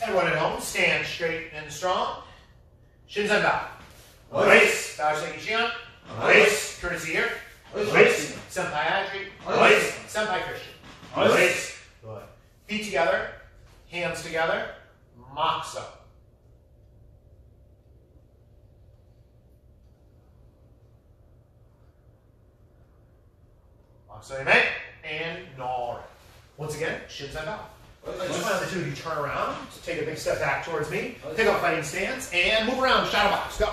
Everyone at home, stand straight and strong. Shins and bow. Race. Bow Shiki Shion. Race. Courtesy here. Race. Senpai Adri. Race. Senpai Christian. Race. Good. Feet together. Hands together. Moxo. Moxo Yame. And Nori. Once again, shins and bow. Just one of the two of you turn around, so take a big step back towards me, pick up fighting stance, and move around, shadow box, go.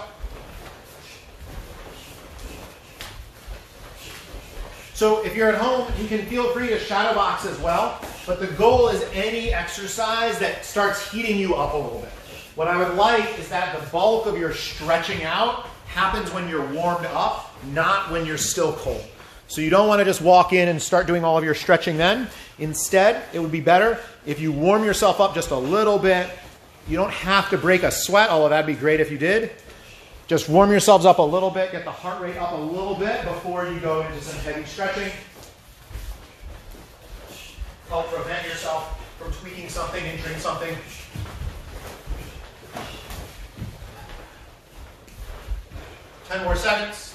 So if you're at home, you can feel free to shadow box as well, but the goal is any exercise that starts heating you up a little bit. What I would like is that the bulk of your stretching out happens when you're warmed up, not when you're still cold. So you don't want to just walk in and start doing all of your stretching then. Instead, it would be better if you warm yourself up just a little bit. You don't have to break a sweat, although that'd be great if you did. Just warm yourselves up a little bit, get the heart rate up a little bit before you go into some heavy stretching. Help prevent yourself from tweaking something, injuring something. Ten more seconds.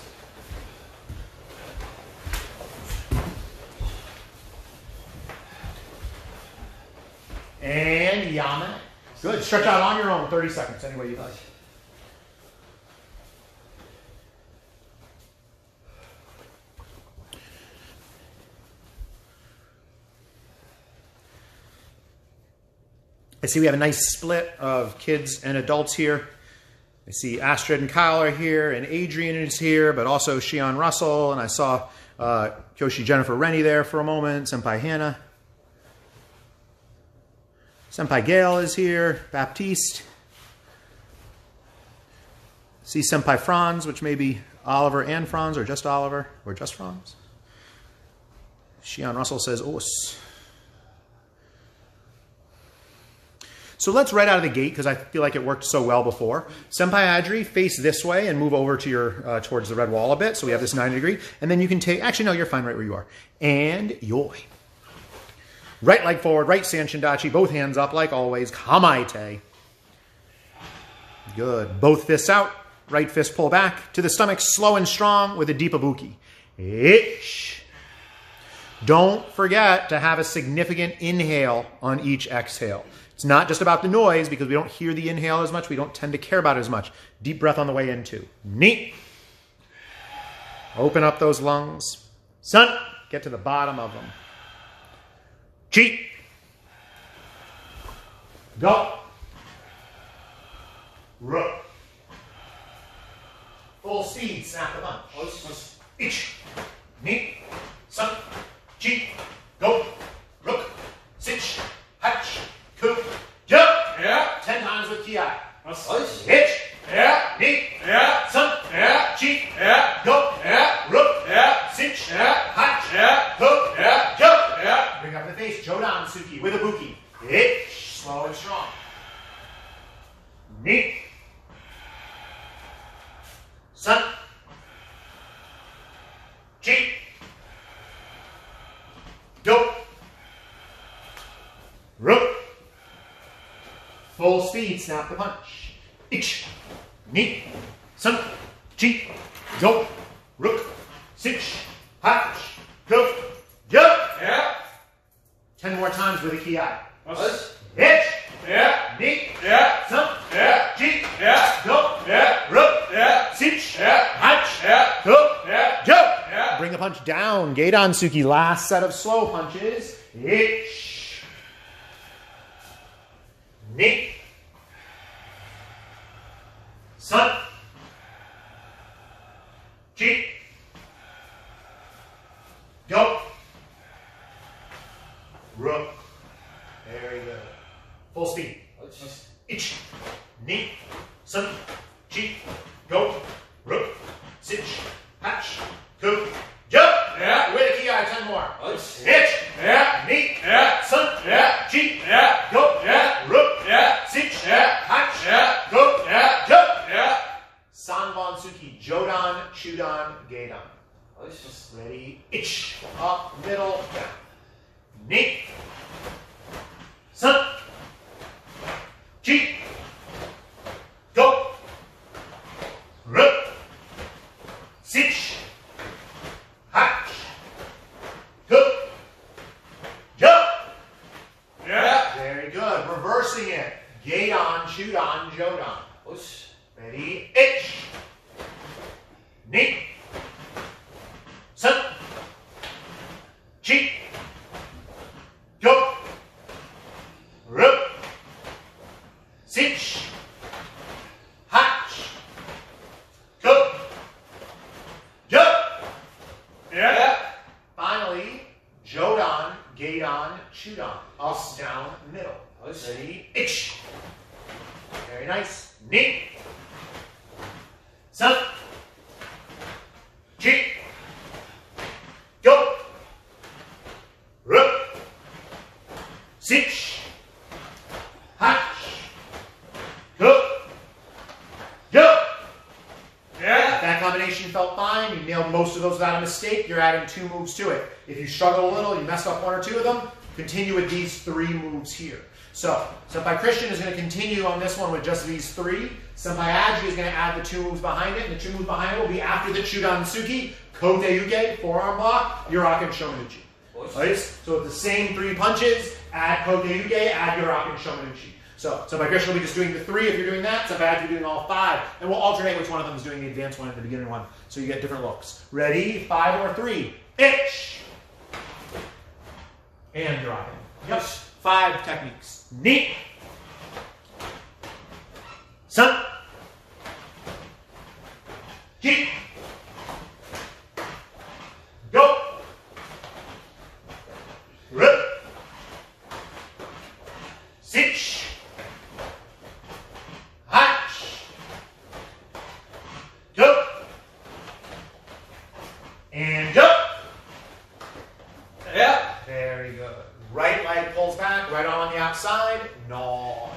And Yame. Good. Stretch out on your own, 30 seconds, any way you like. I see we have a nice split of kids and adults here. I see Astrid and Kyle are here, and Adrian is here, but also Shion Russell, and I saw Kyoshi Jennifer Rennie there for a moment, Senpai Hannah. Senpai Gail is here, Baptiste. See Senpai Franz, which may be Oliver and Franz, or just Oliver, or just Franz. Shion Russell says, os. So let's right out of the gate, because I feel like it worked so well before. Senpai Adri, face this way and move over to your towards the red wall a bit. So we have this 90 degree. And then you can take, actually no, you're fine right where you are. And yoi. Right leg forward, right san shindachi, both hands up like always, kamaite. Good. Both fists out, right fist pull back to the stomach, slow and strong with a deep ibuki. Ish. Don't forget to have a significant inhale on each exhale. It's not just about the noise because we don't hear the inhale as much, we don't tend to care about it as much. Deep breath on the way in too. Ni. Open up those lungs. Sun. Get to the bottom of them. Chi. Go. Ru. Full speed, snap the bunch. Ich. Ni. Sun. Chi. Go. Rook. Sich. Hatch. Ku. Jump. Yeah. 10 times with ki. Hitch. Yeah. Ni. Yeah. Sun. Yeah. Chi. Yeah. Go. Yeah. Rook. Yeah. Sich. Yeah. Hatch. Yeah. Ku. Yeah. Jump. Yeah. Bring up the face. Jodan Suki with a buki. Hitch. Slow and strong. Ni. Sun. Chi. Go. Rook. Full speed, snap the punch. Ich. Ni. Sun. Chi. Go. Rook. Sich. Hatch. Go. Jump. Yeah. 10 more times with a ki. Hitch. Yeah. Ni. Yeah. Sun. Yeah. Chi. Yeah. Go. Yeah. Rook. Yeah. Sich. Yeah. Hatch. Yeah. Go. Yeah. Jump. Yeah. Bring the punch down. Geidan Suki. Last set of slow punches. Hitch. Ni. Sun. Chi. Go. Rook. Very good. Full speed. Ich. Ni. Sun. Chi. Go. Rook. Sich. Hatch. Ku. Jump. Yeah. With a ki. 10 more. Hitch. Yeah. Ni. Yeah. Sun. Yeah. Chi. Yeah. Go. Yeah. Rook. Yeah. Sich. Yeah. Hatch. Yeah. Go. Yeah. Jump. Yeah. Sanban Suki. Jodan. Chudan. Geidan. Ready. Ich. Up. Middle. Down. Ni. Sun. Chi. Go. Rup. Sich. Hatch. Go. Jump. Yeah. Very good. Reversing it. Gate on, shoot on, jodon. Push. Ready? Ich. Ni. Sun. Chi. Go. Rup. Sich. Hatch. Go. Jump. Yeah. Finally, jodon, gate on, shoot on. Up, down, middle. Push. Ready? Ich. Very nice. Ni. Sun. Chi. Go. Rup. Sich. Hatch. Go. Jump. Yeah. That combination felt fine. You nailed most of those without a mistake. You're adding 2 moves to it. If you struggle a little, you messed up 1 or 2 of them, continue with these 3 moves here. So, Senpai Christian is going to continue on this one with just these 3. Senpai Adri is going to add the 2 moves behind it, and the 2 moves behind it will be after the Chudan Suki, Kote Yuge, forearm block, Uraken Shomenuchi. Right? So with the same 3 punches, add Kote Yuge, add Uraken Shomenuchi. So Senpai Christian will be just doing the 3 if you're doing that. Senpai Adri doing all 5. And we'll alternate which one of them is doing the advanced one and the beginner one. So you get different looks. Ready? 5 or 3. Ich. And Uraken. Yep. 5 techniques. Ni. Sun. Chi. Go. Rip. Sich. Hatch. Go. And jump. Yeah. Very good. Right leg pulls back, right arm on the outside. Gnaw.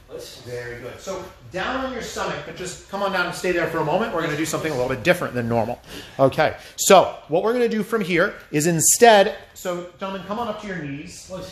Push. Very good. So down on your stomach, but just come on down and stay there for a moment. We're going to do something a little bit different than normal. Okay. So what we're going to do from here is instead, so gentlemen, come on up to your knees. Push.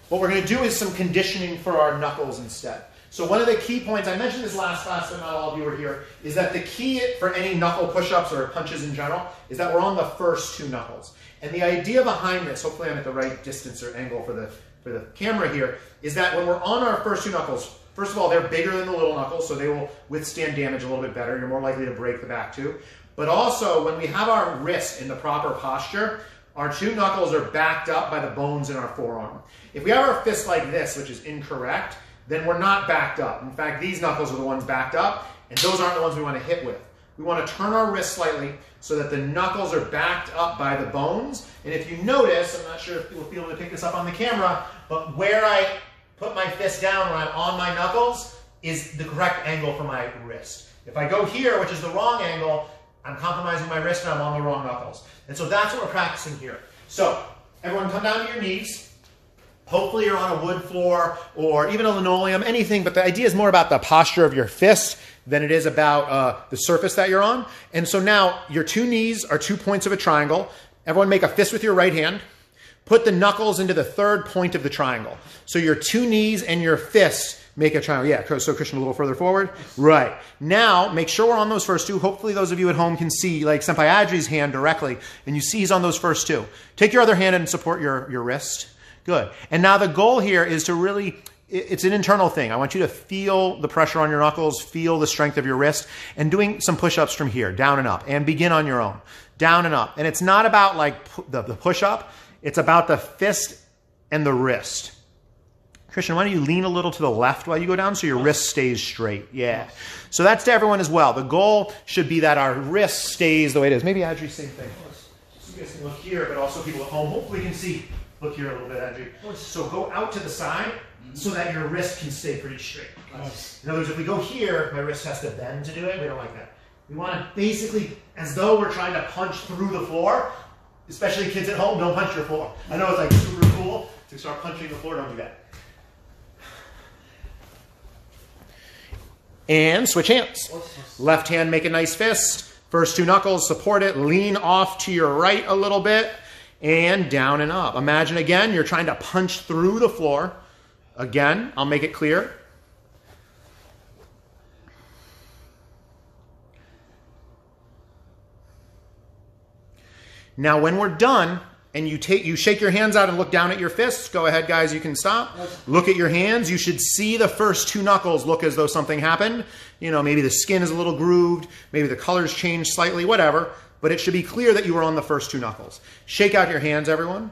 What we're going to do is some conditioning for our knuckles instead. So one of the key points, I mentioned this last class, but not all of you were here, is that the key for any knuckle push-ups or punches in general is that we're on the first 2 knuckles. And the idea behind this, hopefully I'm at the right distance or angle for the camera here, is that when we're on our first 2 knuckles, first of all, they're bigger than the little knuckles, so they will withstand damage a little bit better. You're more likely to break the back too. But also, when we have our wrist in the proper posture, our 2 knuckles are backed up by the bones in our forearm. If we have our fist like this, which is incorrect, then we're not backed up. In fact, these knuckles are the ones backed up, and those aren't the ones we want to hit with. We want to turn our wrist slightly so that the knuckles are backed up by the bones. And if you notice, I'm not sure if you'll be able to pick this up on the camera, but where I put my fist down when I'm on my knuckles is the correct angle for my wrist. If I go here, which is the wrong angle, I'm compromising my wrist and I'm on the wrong knuckles. And so that's what we're practicing here. So everyone come down to your knees. Hopefully you're on a wood floor or even a linoleum, anything, but the idea is more about the posture of your fist than it is about the surface that you're on. And so now your 2 knees are 2 points of a triangle. Everyone make a fist with your right hand. Put the knuckles into the 3rd point of the triangle. So your 2 knees and your fist make a triangle. Yeah, so Christian, a little further forward. Right. Now, make sure we're on those first 2. Hopefully those of you at home can see like Senpai Adri's hand directly, and you see he's on those first 2. Take your other hand and support your wrist. Good. And now the goal here is to really, it's an internal thing. I want you to feel the pressure on your knuckles, feel the strength of your wrist, and doing some push-ups from here, down and up, and begin on your own. Down and up. And it's not about like the push-up. It's about the fist and the wrist. Christian, why don't you lean a little to the left while you go down so your wrist stays straight? Yeah. So that's to everyone as well. The goal should be that our wrist stays the way it is. Maybe Adri, same thing. So you guys can look here, but also people at home hopefully can see. Look here a little bit, Adri. So go out to the side so that your wrist can stay pretty straight. In other words, if we go here, my wrist has to bend to do it. We don't like that. We want to basically, as though we're trying to punch through the floor, especially kids at home, don't punch your floor. I know it's like super cool to start punching the floor, don't do that. And switch hands. Left hand, make a nice fist. First 2 knuckles, support it. Lean off to your right a little bit. And down and up. Imagine again, you're trying to punch through the floor. Again, I'll make it clear. Now, when we're done, and you shake your hands out and look down at your fists. Go ahead, guys, you can stop. Look at your hands. You should see the first 2 knuckles look as though something happened. You know, maybe the skin is a little grooved, maybe the colors changed slightly, whatever. But it should be clear that you were on the first 2 knuckles. Shake out your hands, everyone.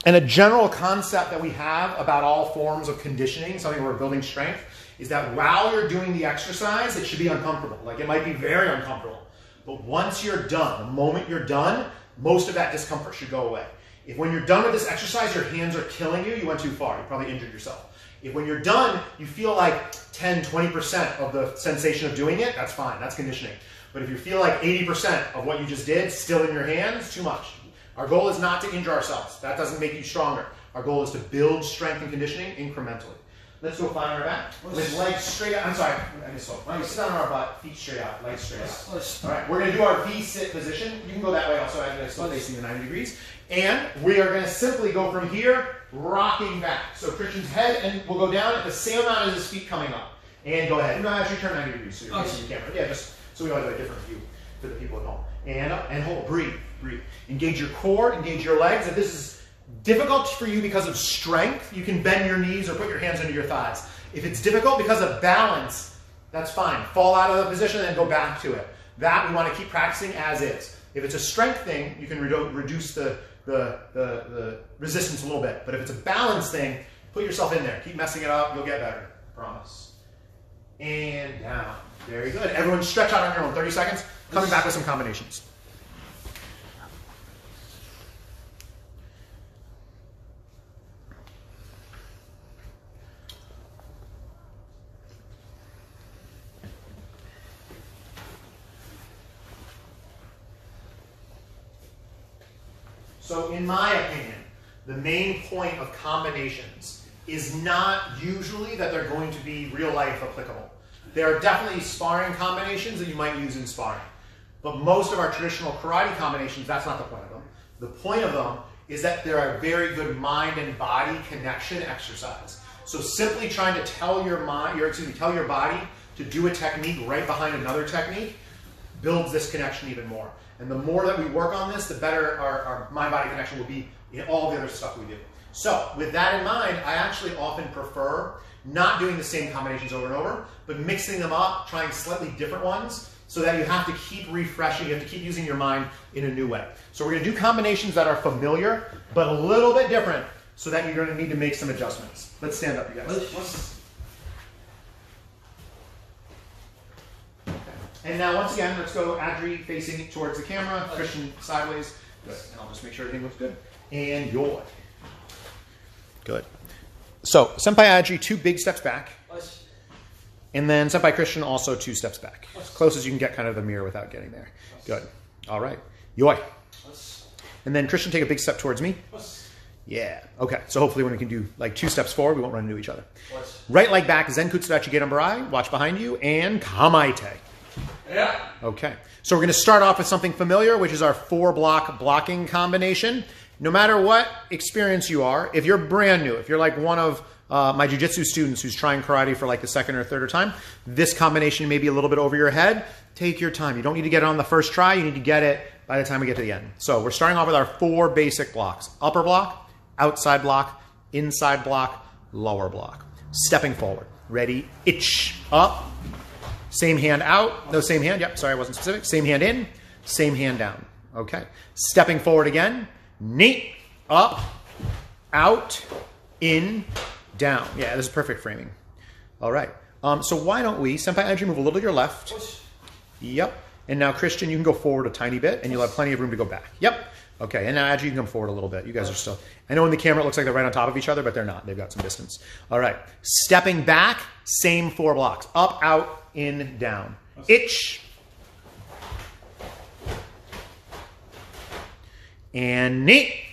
And a general concept that we have about all forms of conditioning, something where we're building strength, is that while you're doing the exercise, it should be uncomfortable. Like, it might be very uncomfortable. But once you're done, the moment you're done, most of that discomfort should go away. If when you're done with this exercise, your hands are killing you, you went too far. You probably injured yourself. If when you're done, you feel like 10, 20% of the sensation of doing it, that's fine. That's conditioning. But if you feel like 80% of what you just did still in your hands, too much. Our goal is not to injure ourselves. That doesn't make you stronger. Our goal is to build strength and conditioning incrementally. Let's go flat on our back. With legs straight out. I'm sorry, I misspoke. Why don't we sit on our butt, feet straight out, legs straight out. All right, we're going to do our V-sit position. You can go that way also, as I'm still facing the 90 degrees. And we are going to simply go from here, rocking back. So Christian's head and will go down at the same amount as his feet coming up. And go ahead. No, actually turn 90 degrees so you're facing the camera. Yeah, just so we always have a different view for the people at home. And up and hold. Breathe. Breathe. Engage your core. Engage your legs. If this is difficult for you because of strength, you can bend your knees or put your hands under your thighs. If it's difficult because of balance, that's fine. Fall out of the position and then go back to it. That we want to keep practicing as is. If it's a strength thing, you can reduce the resistance a little bit. But if it's a balance thing, put yourself in there. Keep messing it up. You'll get better. Promise. And down. Very good. Everyone stretch out on your own. 30 seconds. Coming back with some combinations. So in my opinion, the main point of combinations is not usually that they're going to be real life applicable. There are definitely sparring combinations that you might use in sparring. But most of our traditional karate combinations, that's not the point of them. The point of them is that they're a very good mind and body connection exercise. So simply trying to tell your tell your body to do a technique right behind another technique builds this connection even more. And the more that we work on this, the better our mind-body connection will be in all the other stuff we do. So with that in mind, I actually often prefer not doing the same combinations over and over, but mixing them up, trying slightly different ones, so that you have to keep refreshing, you have to keep using your mind in a new way. So we're going to do combinations that are familiar, but a little bit different, so that you're going to need to make some adjustments. Let's stand up, you guys. And now, once again, let's go Adri facing towards the camera, Christian sideways. Good. And I'll just make sure everything looks good. And Yoi. Good. So, Senpai Adri, 2 big steps back. And then Senpai Christian, also 2 steps back. As close as you can get kind of the mirror without getting there. Good. All right. Yoi. And then Christian, take a big step towards me. Yeah. Okay. So hopefully when we can do like 2 steps forward, we won't run into each other. Right leg back, Zenkutsu Dachi Gedanbarai. Watch behind you. And Kamaite. Yeah. Okay. So we're going to start off with something familiar, which is our 4-block blocking combination. No matter what experience you are, if you're brand new, if you're like one of my jiu-jitsu students who's trying karate for like the 2nd or 3rd time, this combination may be a little bit over your head. Take your time. You don't need to get it on the first try. You need to get it by the time we get to the end. So we're starting off with our 4 basic blocks. Upper block, outside block, inside block, lower block. Stepping forward. Ready? Itch. Up. Same hand out. No, same hand. Yep, sorry, I wasn't specific. Same hand in. Same hand down. Okay. Stepping forward again. Knee. Up. Out. In. Down. Yeah, this is perfect framing. All right. So why don't we, Senpai Adri, move a little to your left. Yep. And now, Christian, you can go forward a tiny bit, and you'll have plenty of room to go back. Yep. Okay, and now Adri, you can come forward a little bit. You guys are still, I know in the camera it looks like they're right on top of each other, but they're not. They've got some distance. All right. Stepping back, same 4 blocks. Up, out, in, down. Itch. And knee.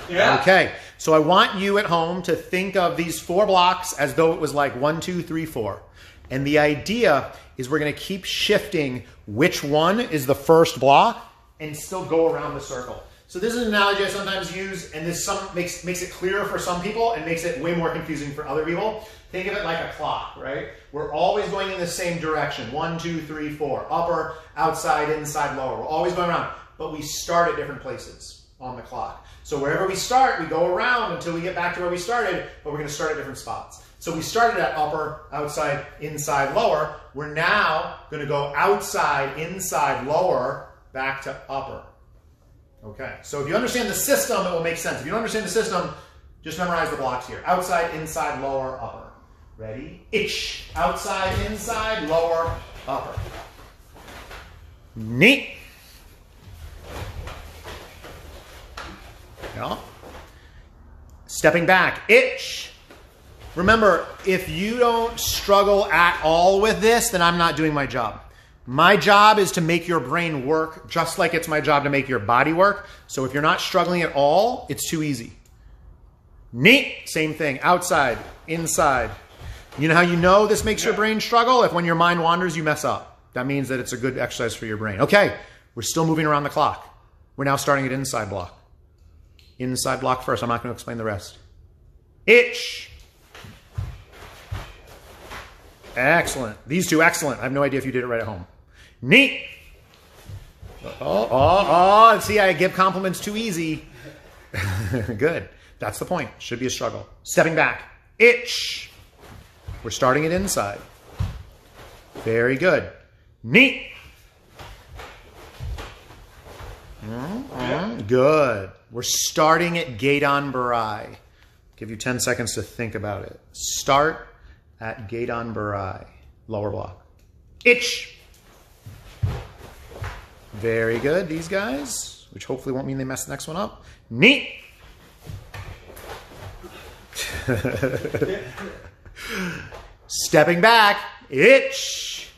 Yeah. Okay. So I want you at home to think of these 4 blocks as though it was like 1, 2, 3, 4. And the idea is we're going to keep shifting which one is the first block and still go around the circle. So this is an analogy I sometimes use, and this makes it clearer for some people and makes it way more confusing for other people. Think of it like a clock, right? We're always going in the same direction. 1, 2, 3, 4. Upper, outside, inside, lower. We're always going around, but we start at different places on the clock. So wherever we start, we go around until we get back to where we started, but we're going to start at different spots. So we started at upper, outside, inside, lower. We're now going to go outside, inside, lower, back to upper. Okay, so if you understand the system, it will make sense. If you don't understand the system, just memorize the blocks here. Outside, inside, lower, upper. Ready? Ich. Outside, inside, lower, upper. Neat. Yeah. Stepping back. Ich. Remember, if you don't struggle at all with this, then I'm not doing my job. My job is to make your brain work just like it's my job to make your body work. So if you're not struggling at all, it's too easy. Neat. Same thing. Outside, inside. You know how you know this makes your brain struggle? If when your mind wanders, you mess up. That means that it's a good exercise for your brain. Okay, we're still moving around the clock. We're now starting at inside block. Inside block first. I'm not going to explain the rest. Ich. Excellent. These two, excellent. I have no idea if you did it right at home. Neat. See, I give compliments too easy. Good. That's the point. Should be a struggle. Stepping back. Ich. We're starting it inside. Very good. Neat. Good. We're starting at Gedon Barai. Give you 10 seconds to think about it. Start at Gedon Barai. Lower block. Ich. Very good. These guys, which hopefully won't mean they mess the next one up. Neat. Stepping back. Ich.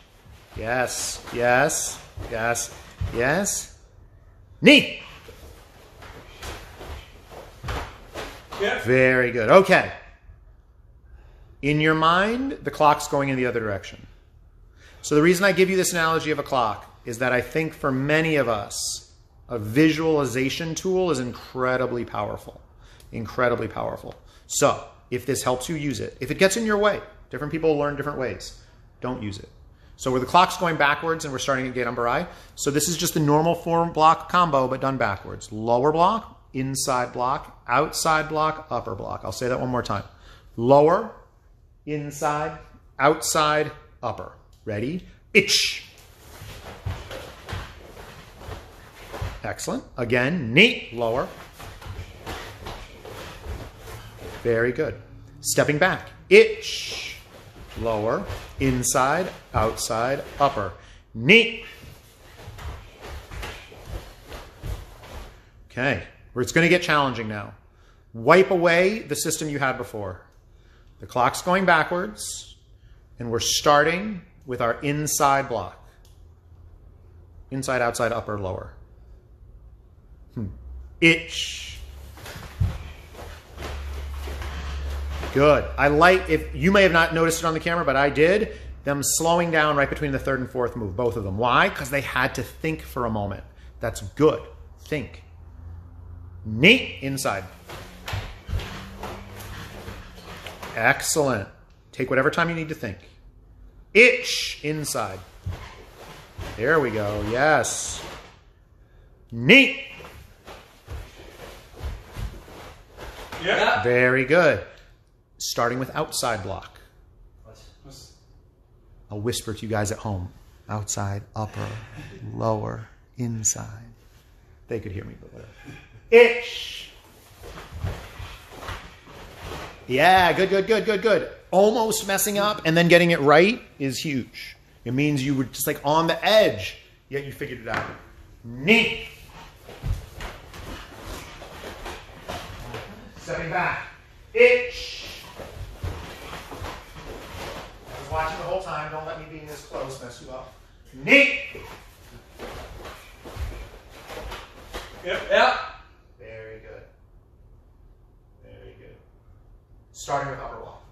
Yes, yes, yes, yes. Neat. Yeah. Very good. Okay. In your mind, the clock's going in the other direction. So the reason I give you this analogy of a clock is that I think for many of us, a visualization tool is incredibly powerful. Incredibly powerful. So if this helps you, use it. If it gets in your way, different people learn different ways. Don't use it. So where the clock's going backwards and we're starting at Gedon Barai. So this is just the normal 4-block combo, but done backwards. Lower block, inside block, outside block, upper block. I'll say that one more time. Lower, inside, outside, upper. Ready? Ich. Excellent. Again, neat. Lower. Very good. Stepping back. Ich. Lower, inside, outside, upper. Neat. Okay. It's going to get challenging now. Wipe away the system you had before. The clock's going backwards, and we're starting with our inside block. Inside, outside, upper, lower. Ich. Good. I like, if you may have not noticed it on the camera, but I did, them slowing down right between the third and fourth move, both of them. Why? Because they had to think for a moment. That's good. Think. Neat. Inside. Excellent. Take whatever time you need to think. Ich. Inside. There we go. Yes. Neat. Yeah. Very good. Starting with outside block. I'll whisper to you guys at home. Outside, upper, lower, inside. They could hear me, but whatever. Ich. Yeah, good, good, good, good, good. Almost messing up and then getting it right is huge. It means you were just like on the edge, yet you figured it out. Neat. Stepping back. Ich. I was watching the whole time. Don't let me being this close mess you up. Neat. Yep. Yeah. Very good. Very good. Starting with upper block.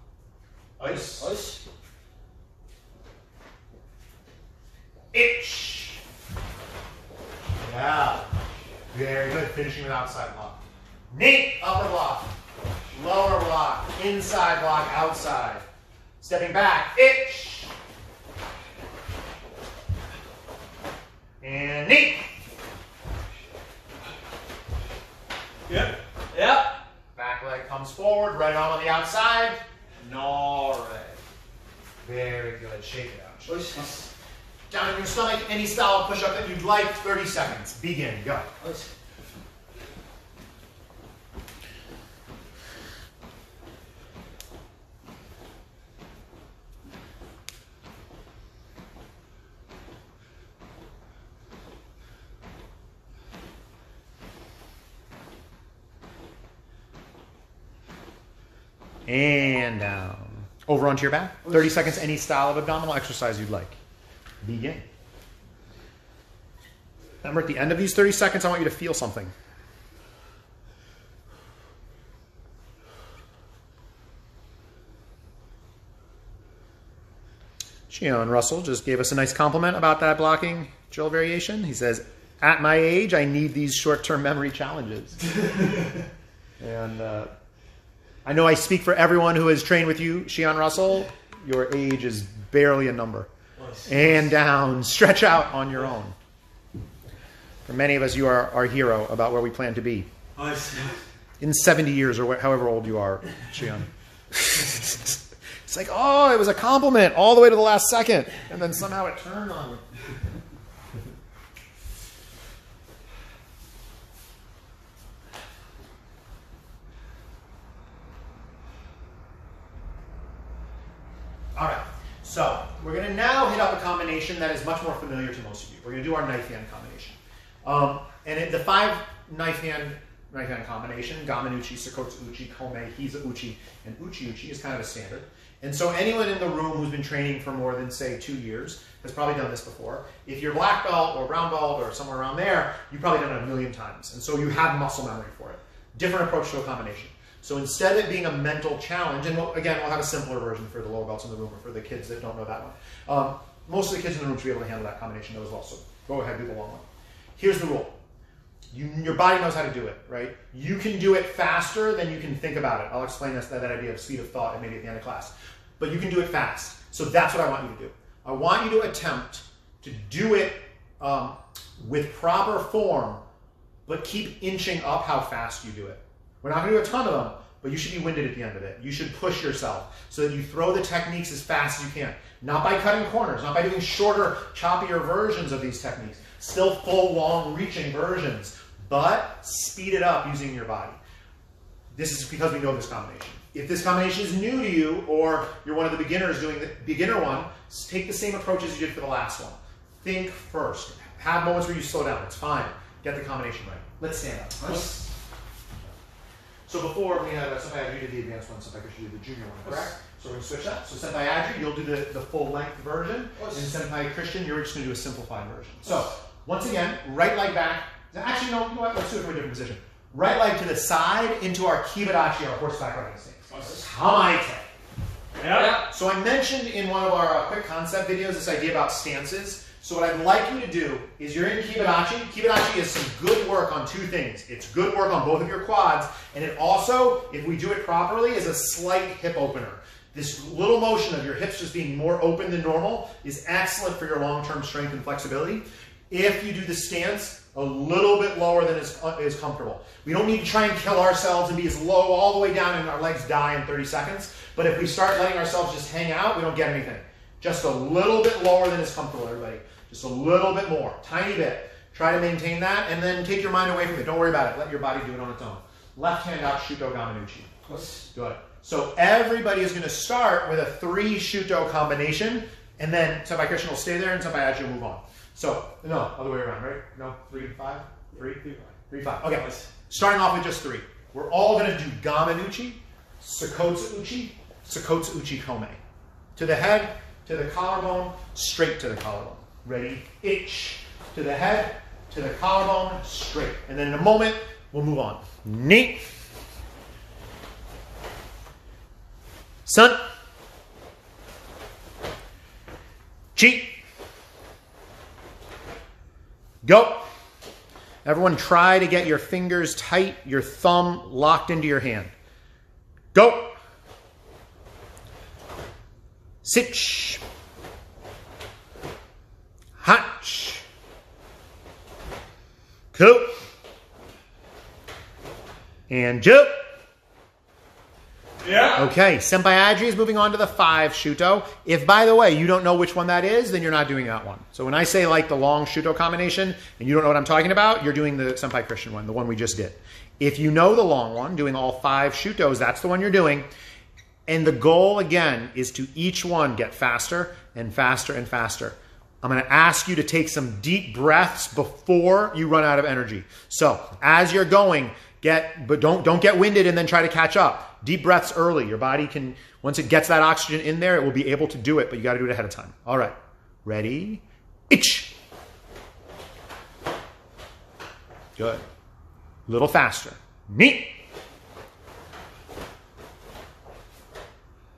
Ice. Ice. Ich. Yeah. Very good. Finishing with outside block. Knee, upper block. Lower block. Inside block, outside. Stepping back. Itch. And knee. Yep. Yep. Back leg comes forward. Right arm on the outside. Norre. Very good. Shake it out. Nice. Down in your stomach. Any style of push-up that you'd like. 30 seconds. Begin. Go. Nice. And down. Over onto your back. 30 seconds, any style of abdominal exercise you'd like. Begin. Remember, at the end of these 30 seconds, I want you to feel something. Shion Russell just gave us a nice compliment about that blocking drill variation. He says, at my age, I need these short-term memory challenges. And I know I speak for everyone who has trained with you, Shion Russell. Your age is barely a number. And down, stretch out on your own. For many of us, you are our hero about where we plan to be. In 70 years or however old you are, Shion. It's like, oh, it was a compliment all the way to the last second. And then somehow it turned on me. All right, so we're going to now hit up a combination that is much more familiar to most of you. We're going to do our knife hand combination. The 5 knife hand combination, Gamanuchi, Sakotsu Uchi, Kome, Hiza Uchi, and Uchi Uchi is kind of a standard. And so anyone in the room who's been training for more than, say, 2 years has probably done this before. If you're black belt or brown belt or somewhere around there, you've probably done it a million times. And so you have muscle memory for it. Different approach to a combination. So instead of it being a mental challenge, and again, we'll have a simpler version for the lower belts in the room or for the kids that don't know that one. Most of the kids in the room should be able to handle that combination though as well, so go ahead, do the long one. Here's the rule. Your body knows how to do it, right? You can do it faster than you can think about it. I'll explain that idea of speed of thought maybe at the end of class. But you can do it fast. So that's what I want you to do. I want you to attempt to do it with proper form, but keep inching up how fast you do it. We're not going to do a ton of them, but you should be winded at the end of it. You should push yourself so that you throw the techniques as fast as you can. Not by cutting corners, not by doing shorter, choppier versions of these techniques. Still full, long, reaching versions, but speed it up using your body. This is because we know this combination. If this combination is new to you, or you're one of the beginners doing the beginner one, take the same approach as you did for the last one. Think first. Have moments where you slow down. It's fine. Get the combination right. Let's stand up. Nice. So before, we had Senpai Adri did the advanced one, Senpai Christian did the junior one, correct? So we're going to switch that. So Senpai Adri, you'll do the full length version, and Senpai Christian, you're just going to do a simplified version. So once again, right leg back. Actually, no, you know what? Let's do it from a different position. Right leg to the side into our Kibadachi, our horseback riding stance. Hamaite. Yeah. So I mentioned in one of our quick concept videos this idea about stances. So what I'd like you to do is you're in Kibadachi. Kibadachi is some good work on 2 things. It's good work on both of your quads, and it also, if we do it properly, is a slight hip opener. This little motion of your hips just being more open than normal is excellent for your long-term strength and flexibility. If you do the stance a little bit lower than is comfortable. We don't need to try and kill ourselves and be as low all the way down and our legs die in 30 seconds. But if we start letting ourselves just hang out, we don't get anything. Just a little bit lower than is comfortable, everybody. Just a little bit more, tiny bit. Try to maintain that, and then take your mind away from it. Don't worry about it. Let your body do it on its own. Left hand out, Shuto Gamanuchi. Good. So everybody is going to start with a 3 Shuto combination, and then Senpai Christian will stay there, and Senpai Adri will move on. So, no, other way around, right? No, 3, 5? 3, 3, 5. Okay, starting off with just 3. We're all going to do Gamanuchi, Sakotsu Uchi, Sakotsu Uchi Kome. To the head, to the collarbone, straight to the collarbone. Ready? Itch. To the head, to the collarbone, straight. And then in a moment, we'll move on. Knee. Sun. Chi. Go. Everyone try to get your fingers tight, your thumb locked into your hand. Go. Sich. Hach. Go. And jump. Yeah. Okay, Senpai Adri is moving on to the 5 Shuto. If, by the way, you don't know which one that is, then you're not doing that one. So when I say like the long Shuto combination and you don't know what I'm talking about, you're doing the Senpai Christian one, the one we just did. If you know the long one, doing all 5 Shutos, that's the one you're doing. And the goal, again, is to each one get faster and faster and faster. I'm going to ask you to take some deep breaths before you run out of energy. So as you're going, but don't get winded and then try to catch up. Deep breaths early. Your body can, once it gets that oxygen in there, it will be able to do it, but you got to do it ahead of time. All right. Ready? Itch. Good. A little faster. Neat.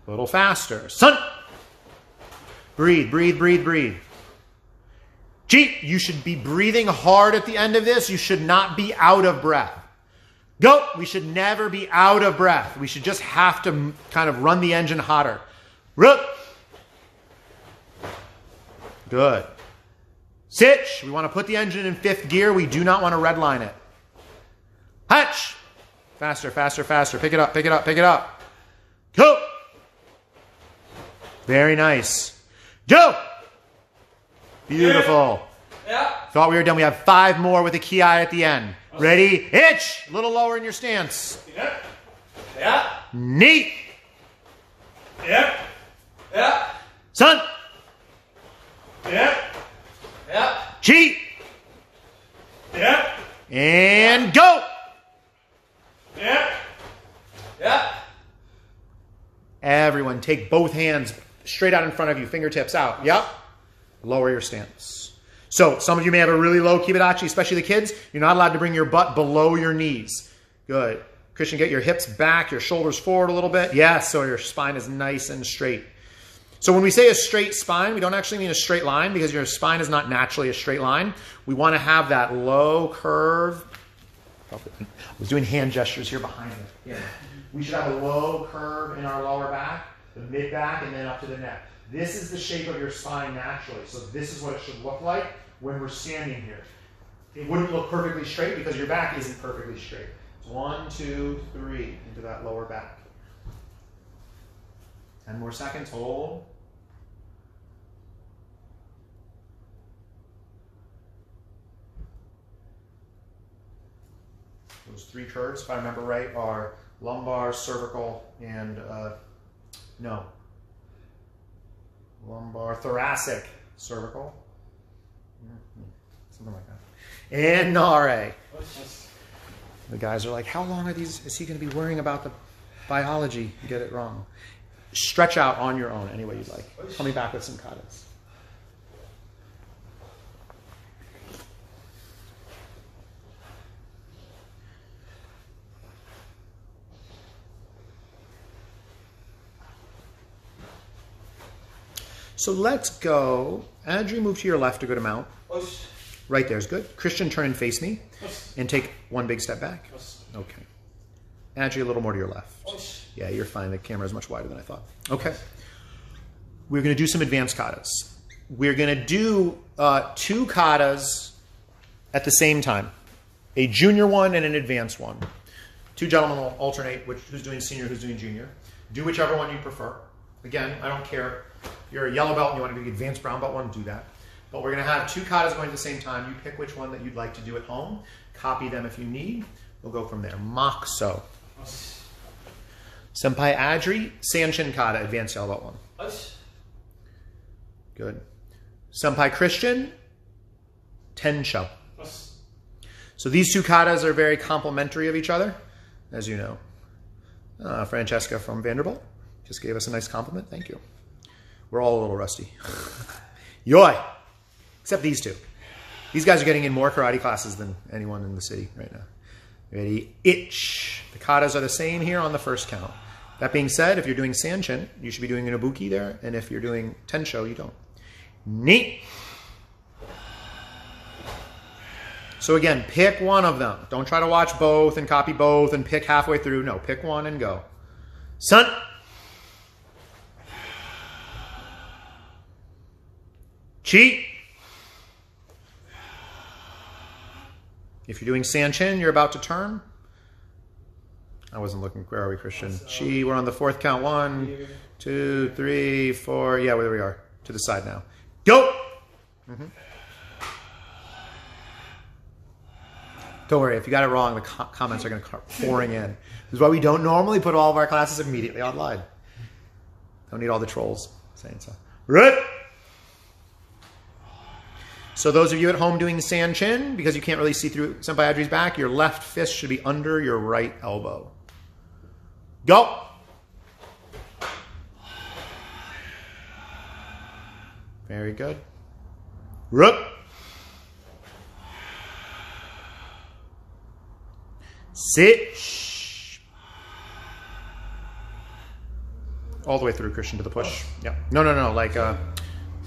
A little faster. Sun. Breathe, breathe, breathe, breathe. Chi. You should be breathing hard at the end of this. You should not be out of breath. Go. We should never be out of breath. We should just have to kind of run the engine hotter. Rook. Good. Sitch. We want to put the engine in 5th gear. We do not want to redline it. Hatch. Faster, faster, faster. Pick it up, pick it up, pick it up. Go. Very nice. Joe. Beautiful. Yeah. Thought we were done. We have 5 more with a ki at the end. Ready? Itch. A little lower in your stance. Yeah. Yeah. Neat. Yeah. Yeah. Sun. Yeah. Yeah. Chi. Yeah. And go. Yeah. Yeah. Everyone take both hands straight out in front of you, fingertips out. Yep. Lower your stance. So some of you may have a really low Kibidachi, especially the kids. You're not allowed to bring your butt below your knees. Good. Christian, get your hips back, your shoulders forward a little bit. Yes, so your spine is nice and straight. So when we say a straight spine, we don't actually mean a straight line because your spine is not naturally a straight line. We want to have that low curve. I was doing hand gestures here behind me. Yeah. We should have a low curve in our lower back, the mid back, and then up to the neck. This is the shape of your spine naturally. So this is what it should look like when we're standing here. It wouldn't look perfectly straight because your back isn't perfectly straight. 1, 2, 3 into that lower back. 10 more seconds. Hold. Those 3 curves, if I remember right, are lumbar, cervical, and lumbar, thoracic, cervical, something like that, and Nare. The guys are like, how long are these? Is he going to be worrying about the biology? You get it wrong. Stretch out on your own any way you'd like. Coming back with some katas. So let's go. Adri, move to your left to go to mount. Right there is good. Christian, turn and face me. And take 1 big step back. Okay. Adri, a little more to your left. Yeah, you're fine. The camera is much wider than I thought. Okay. We're going to do some advanced katas. We're going to do 2 katas at the same time. A junior one and an advanced one. 2 gentlemen will alternate who's doing senior, who's doing junior. Do whichever one you prefer. Again, I don't care. If you're a yellow belt and you want to do the advanced brown belt one, do that. But we're going to have 2 katas going at the same time. You pick which one that you'd like to do at home. Copy them if you need. We'll go from there. Mokuso. Senpai Adri, Sanshin kata, advanced yellow belt one. Good. Senpai Christian, Tensho. So these 2 katas are very complementary of each other, as you know. Francesca from Vanderbilt just gave us a nice compliment. Thank you. We're all a little rusty. Yoi! Except these 2. These guys are getting in more karate classes than anyone in the city right now. Ready? Itch. The katas are the same here on the first count. That being said, if you're doing Sanshin, you should be doing an Ibuki there. And if you're doing Tensho, you don't. Neat. So again, pick one of them. Don't try to watch both and copy both and pick halfway through. No, pick one and go. Sun. Chi. If you're doing Sanchin, you're about to turn. I wasn't looking. Where are we, Christian? Chi, we're on the fourth count. 1, 2, 3, 4. Yeah, there we are. To the side now. Go! Don't worry, if you got it wrong, the comments are going to come pouring in. This is why we don't normally put all of our classes immediately online. Don't need all the trolls saying so. Right. So those of you at home doing Sanchin, because you can't really see through Senpai Adri's back, your left fist should be under your right elbow. Go. Very good. Rook. Sit. All the way through, Christian, to the push. Yeah. No, like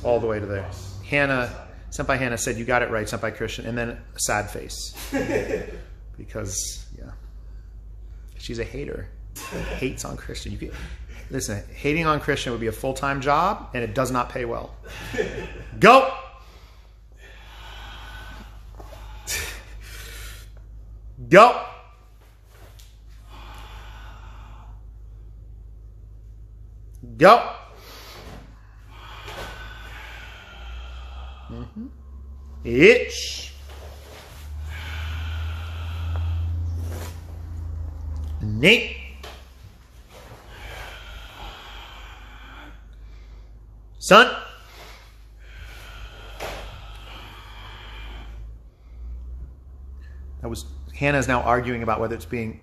all the way to there. Senpai Hannah said, you got it right, Senpai Christian, and then a sad face. Because, yeah, she's a hater. Hates on Christian. Listen, hating on Christian would be a full-time job, and it does not pay well. Go! Go! Go! Itch. Nate. Son. Hannah's now arguing about whether it's being...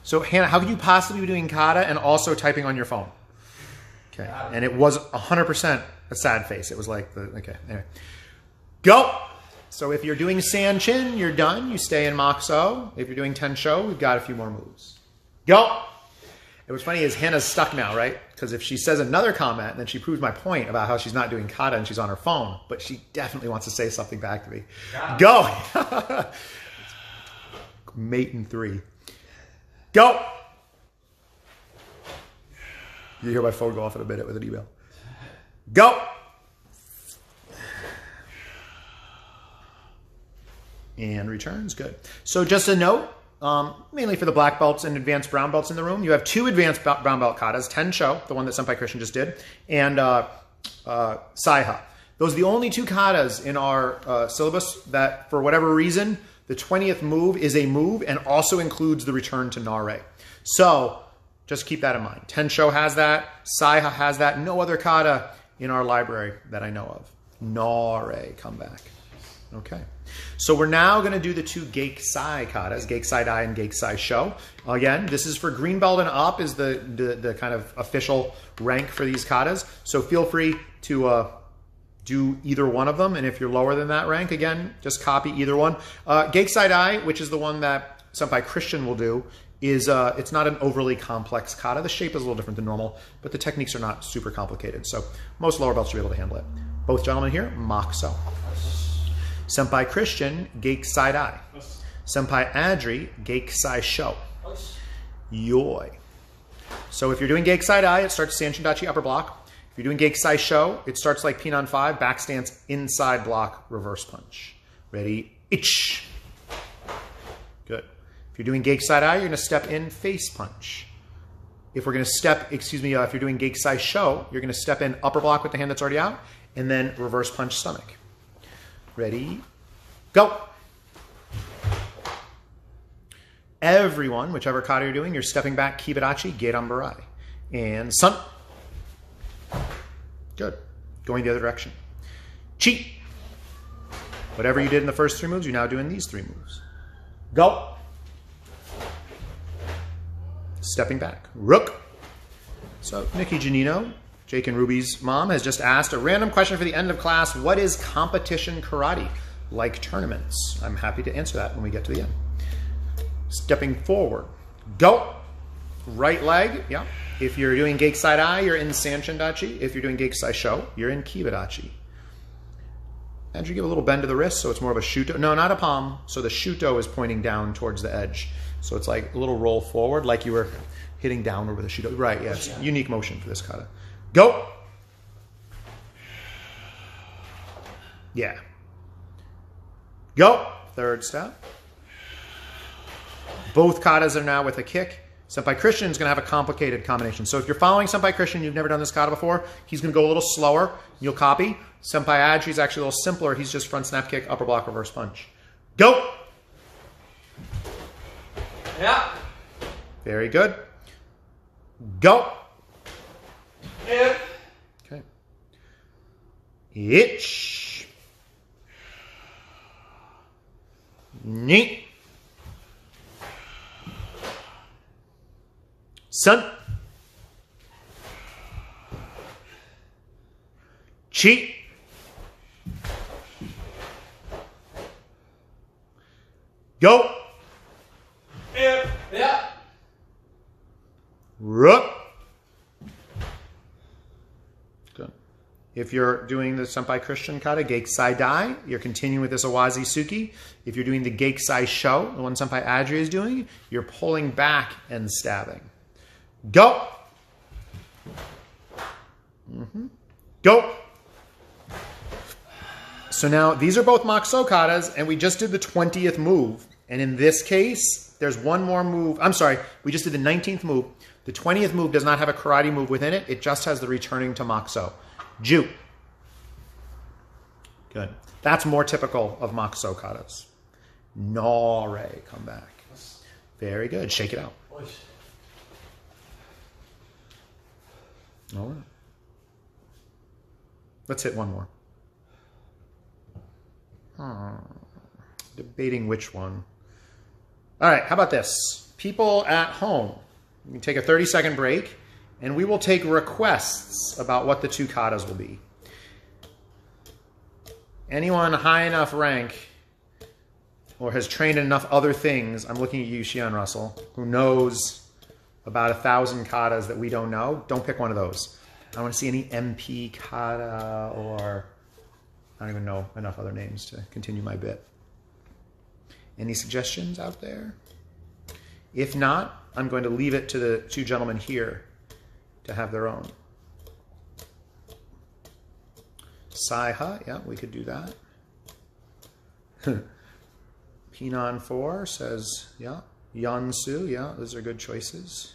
So Hannah, how could you possibly be doing kata and also typing on your phone? Okay, and it was 100% a sad face. It was like, okay, anyway. Go! So if you're doing Sanchin, you're done. You stay in Moxo. If you're doing Tensho, we've got a few more moves. Go! And what's funny is Hannah's stuck now, right? Because if she says another comment, then she proves my point about how she's not doing kata and she's on her phone. But she definitely wants to say something back to me. Go! Mate in 3. Go! You hear my phone go off in a minute with an email. Go! And returns, good. So just a note, mainly for the black belts and advanced brown belts in the room, you have 2 advanced brown belt katas, Tensho, the one that Senpai Christian just did, and Saiha. Those are the only 2 katas in our syllabus that, for whatever reason, the 20th move is a move and also includes the return to Nare. So just keep that in mind. Tensho has that, Saiha has that, no other kata in our library that I know of. Nare, come back. Okay. So we're now going to do the 2 Geisai katas, Geisai Dai and Geisai Sho. Again, this is for green belt and up is the kind of official rank for these katas. So feel free to do either one of them. And if you're lower than that rank, again, just copy either one. Geisai Dai, which is the one that Senpai Christian will do, is it's not an overly complex kata. The shape is a little different than normal, but the techniques are not super complicated. So most lower belts should be able to handle it. Both gentlemen here, Moxo. Senpai Christian, Geisai Dai. Senpai Adri, Geisai Sho. Yoi. So if you're doing Geisai Dai, it starts Sanchin Dachi upper block. If you're doing Geisai Sho, it starts like Pinan 5, back stance, inside block, reverse punch. Ready? Itch. Good. If you're doing Geisai Dai, you're going to step in face punch. If we're going to step, if you're doing Geisai Sho, you're going to step in upper block with the hand that's already out, and then reverse punch stomach. Ready, go. Everyone, whichever kata you're doing, you're stepping back, Kibarachi, Gerambarai. And Sun. Good. Going the other direction. Chi. Whatever you did in the first 3 moves, you're now doing these 3 moves. Go. Stepping back. Rook. So, Nikki Janino, Jake and Ruby's mom, has just asked a random question for the end of class. What is competition karate? Like tournaments. I'm happy to answer that when we get to the end. Stepping forward. Go. Right leg. Yeah. If you're doing Geisai Dai, you're in Sanchin Dachi. If you're doing Geisai Sho, you're in Kibarachi. And you give a little bend to the wrist, so it's more of a shuto. No, not a palm. So the shuto is pointing down towards the edge. So it's like a little roll forward, like you were hitting downward with a shuto. Right, yeah, it's unique motion for this kata. Go! Yeah. Go! Third step. Both katas are now with a kick. Senpai Christian is going to have a complicated combination. So if you're following Senpai Christian, you've never done this kata before, he's going to go a little slower. You'll copy. Senpai Adri is actually a little simpler. He's just front snap kick, upper block, reverse punch. Go! Yeah. Very good. Go! Yeah. Okay. Itch. Neat. Sun. Cheat. Go. Yeah. Yeah. Rook. Good. If you're doing the Senpai Christian kata, Geikisai Dai, you're continuing with this Awazi Suki. If you're doing the Geikisai Sho, the one Senpai Adri is doing, you're pulling back and stabbing. Go. Go. So now these are both Mokuso katas, and we just did the 20th move. And in this case, there's one more move. I'm sorry, we just did the 19th move. The 20th move does not have a karate move within it. It just has the returning to Mokuso. Ju. Good. That's more typical of Mokuso katas. Nore, come back. Very good. Shake it out. All right. Let's hit one more. Debating which one. All right, how about this? People at home, you can take a 30-second break, and we will take requests about what the two katas will be. Anyone high enough rank or has trained in enough other things, I'm looking at you, Shion Russell, who knows about 1,000 katas that we don't know, don't pick one of those. I don't want to see any MP kata or I don't even know enough other names to continue my bit. Any suggestions out there? If not, I'm going to leave it to the two gentlemen here to have their own. Saiha, yeah, we could do that. Pinon 4 says, yeah. Yansu, yeah, those are good choices.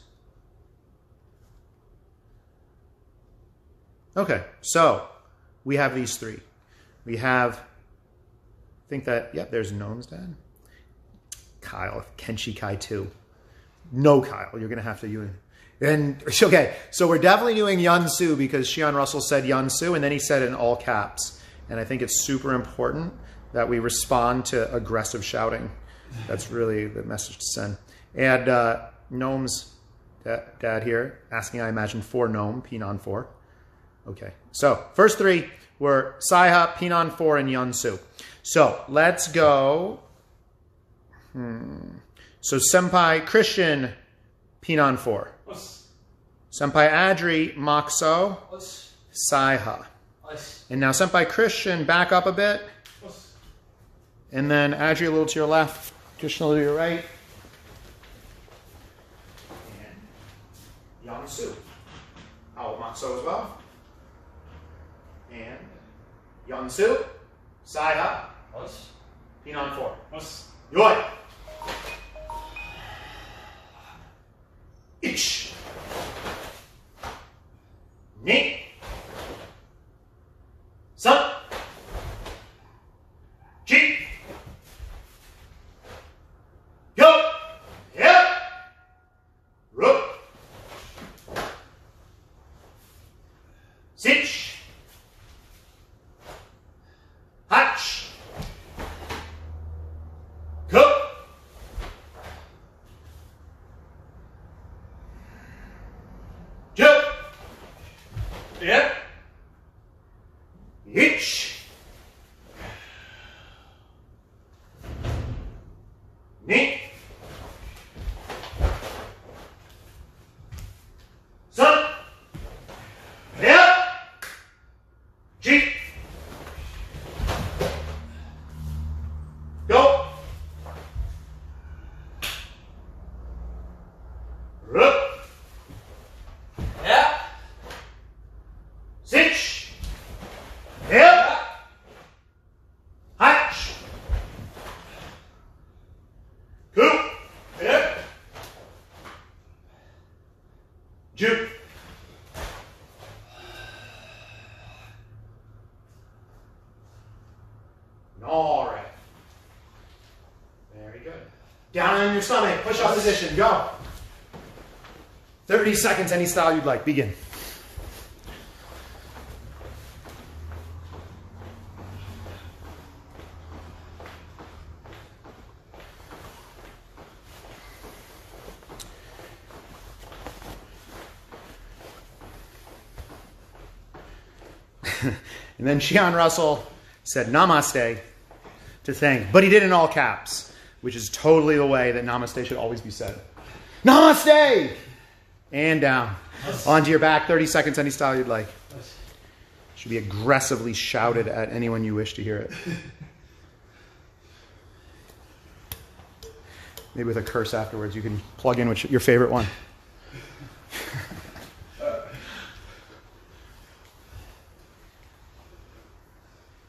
Okay, so we have these three. We have, I think that, yeah, there's Gnome's Dad. Kyle, Kenshi Kai 2. No, Kyle, you're going to have to, okay, so we're definitely doing Yansu because Shion Russell said Yansu, and then he said it in all caps. And I think it's super important that we respond to aggressive shouting. That's really the message to send. And Gnome's dad here, asking, I imagine, for Gnome, Pinon 4. Okay, so first three were Saiha, Pinon 4, and Yansu. So let's go. So Senpai Christian, Pinon 4. Senpai Adri, Mokuso, Saiha. And now Senpai Christian, back up a bit. And then Adri a little to your left, Christian a little to your right. And Yansu. Oh, Mokuso as well. And Yansu, Saiha, Pinon 4. Yoi! Ich. Ni. Sun. Chi. Go. Yep. Rook. Sich. Hatch. Cook. Jump. Yep. Hitch. Nick. Sun. Yep. Jeep. Juke. All right. Very good. Down on your stomach, push-up position, go. 30 seconds, any style you'd like, begin. And then Shion Russell said namaste to thank, but he did it in all caps, which is totally the way that namaste should always be said. Namaste! And down. Onto your back, 30 seconds, any style you'd like. Should be aggressively shouted at anyone you wish to hear it. Maybe with a curse afterwards, you can plug in your favorite one.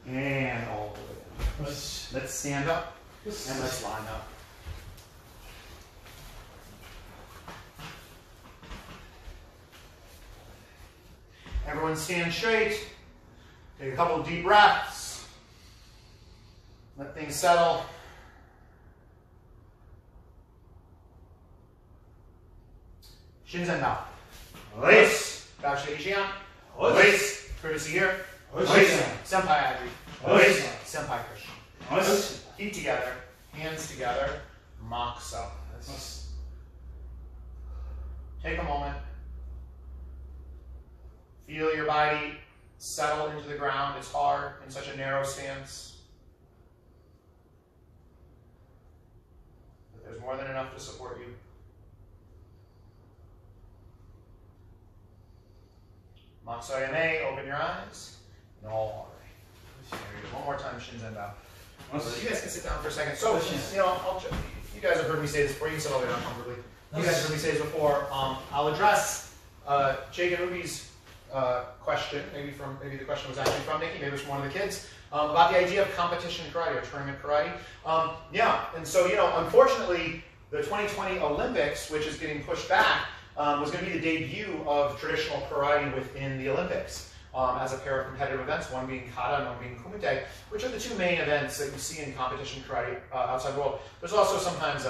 And all the way down. Let's stand up and let's line up. Everyone stand straight. Take a couple of deep breaths. Let things settle. Shinzen now. Release. Backstage Shion. Release. Courtesy here. Release. Senpai Adri. Release. Senpai Christian. Feet together. Hands together. Moxa. Take a moment. Feel your body settle into the ground. It's hard in such a narrow stance. But there's more than enough to support you. Matsuyame, open your eyes. No. There you go. One more time, Shinzen Bao. So you guys can sit down for a second. So, you know, you guys have heard me say this before. You can sit all the way down comfortably. You guys have heard me say this before. I'll address Jake and Ruby's question. Maybe the question was actually from Nikki. Maybe it was from one of the kids about the idea of competition karate or tournament karate. Yeah, and so unfortunately, the 2020 Olympics, which is getting pushed back, was going to be the debut of traditional karate within the Olympics as a pair of competitive events, one being kata and one being kumite, which are the two main events that you see in competition karate outside the world. There's also sometimes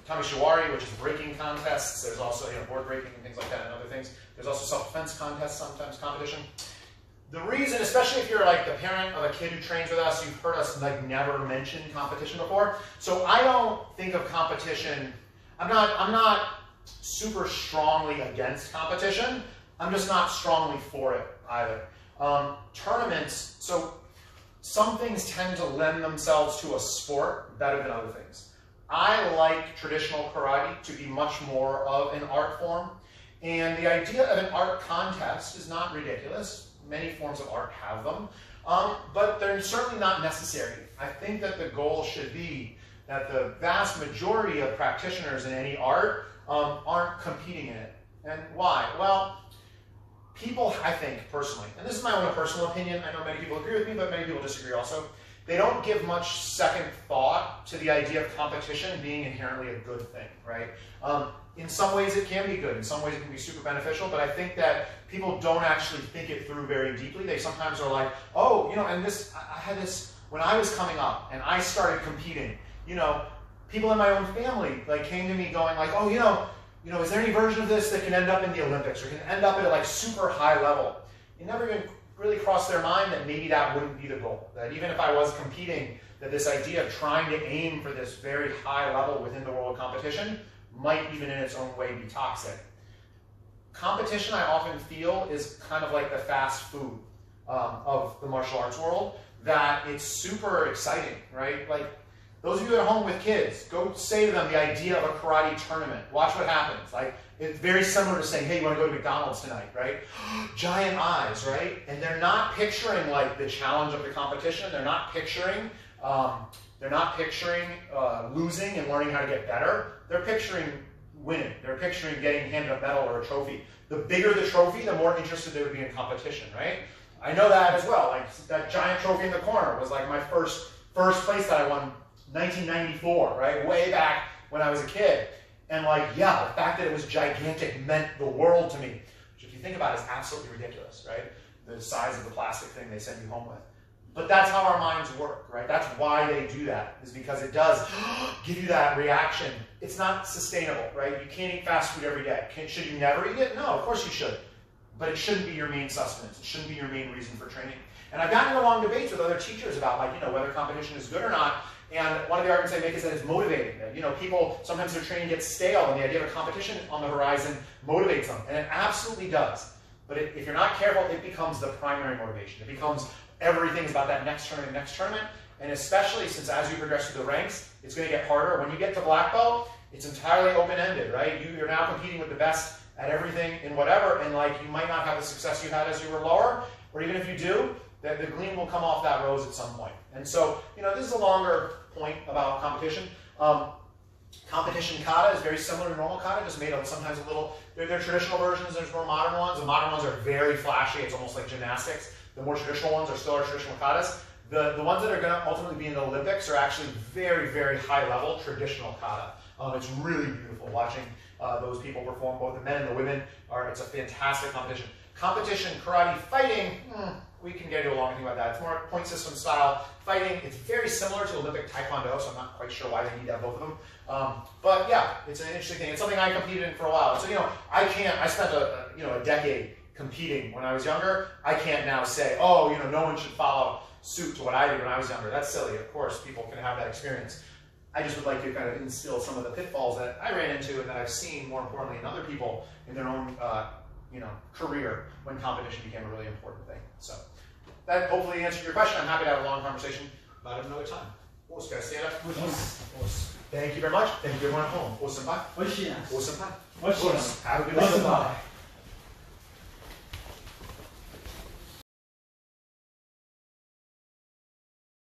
kamishiwari, which is breaking contests. There's also board breaking and things like that and other things. There's also self-defense contests, sometimes competition. The reason, especially if you're like the parent of a kid who trains with us, you've heard us like never mention competition before. So I don't think of competition, I'm not super strongly against competition. I'm just not strongly for it either. Tournaments, so some things tend to lend themselves to a sport better than other things. I like traditional karate to be much more of an art form. And the idea of an art contest is not ridiculous. Many forms of art have them. But they're certainly not necessary. I think that the goal should be that the vast majority of practitioners in any art aren't competing in it. And why? Well, people, I think, personally, and this is my own personal opinion, I know many people agree with me, but many people disagree also, they don't give much second thought to the idea of competition being inherently a good thing, right? In some ways it can be good, in some ways it can be super beneficial, but I think that people don't actually think it through very deeply. They sometimes are like, oh, and I had this, when I was coming up and I started competing, people in my own family came to me going like, oh, is there any version of this that can end up in the Olympics or can end up at a super high level? It never even really crossed their mind that maybe that wouldn't be the goal. That even if I was competing, that this idea of trying to aim for this very high level within the world of competition might even in its own way be toxic. Competition, I often feel, is kind of like the fast food of the martial arts world, that it's super exciting, right? Like, those of you at home with kids, go say to them the idea of a karate tournament. Watch what happens. It's very similar to saying, hey, you want to go to McDonald's tonight, right? Giant eyes, right? And they're not picturing the challenge of the competition. They're not picturing losing and learning how to get better. They're picturing winning. They're picturing getting handed a medal or a trophy. The bigger the trophy, the more interested they would be in competition, right? I know that as well. That giant trophy in the corner was my first place that I won 1994, right? Way back when I was a kid. And like, yeah, the fact that it was gigantic meant the world to me. Which if you think about it, is absolutely ridiculous, right? The size of the plastic thing they send you home with. But that's how our minds work, right? That's why they do that, is because it does give you that reaction. It's not sustainable, right? You can't eat fast food every day. Should you never eat it? No, of course you should. But it shouldn't be your main sustenance. It shouldn't be your main reason for training. And I've gotten into long debates with other teachers about, like, whether competition is good or not. And one of the arguments I make is that it's motivating. That, people, sometimes their training gets stale, and the idea of a competition on the horizon motivates them. And it absolutely does. But if you're not careful, it becomes the primary motivation. It becomes everything is about that next tournament. And especially since as you progress through the ranks, it's going to get harder. When you get to black belt, it's entirely open-ended, right? You're now competing with the best at everything in whatever, and like you might not have the success you had as you were lower, or even if you do, the gleam will come off that rose at some point. And so, this is a longer point about competition. Competition kata is very similar to normal kata, just made sometimes a little, they're traditional versions, there's more modern ones. The modern ones are very flashy, it's almost like gymnastics. The more traditional ones are still our traditional katas. The ones that are going to ultimately be in the Olympics are actually very, very high level traditional kata. It's really beautiful watching those people perform, both the men and the women. It's a fantastic competition. Competition, karate, fighting, we can get into a long thing about that. It's more point system style fighting. It's very similar to Olympic Taekwondo, so I'm not quite sure why they need to have both of them. But yeah, it's an interesting thing. It's something I competed in for a while. So, I spent a decade competing when I was younger. I can't now say, oh, no one should follow suit to what I did when I was younger. That's silly. Of course, people can have that experience. I just would like to kind of instill some of the pitfalls that I ran into and that I've seen, more importantly, in other people in their own career when competition became a really important thing. So that hopefully answered your question. I'm happy to have a long conversation about it another time. Os, can I stand up? Os. Thank you very much. Thank you everyone at home. Os, senpai. Os, have a good night.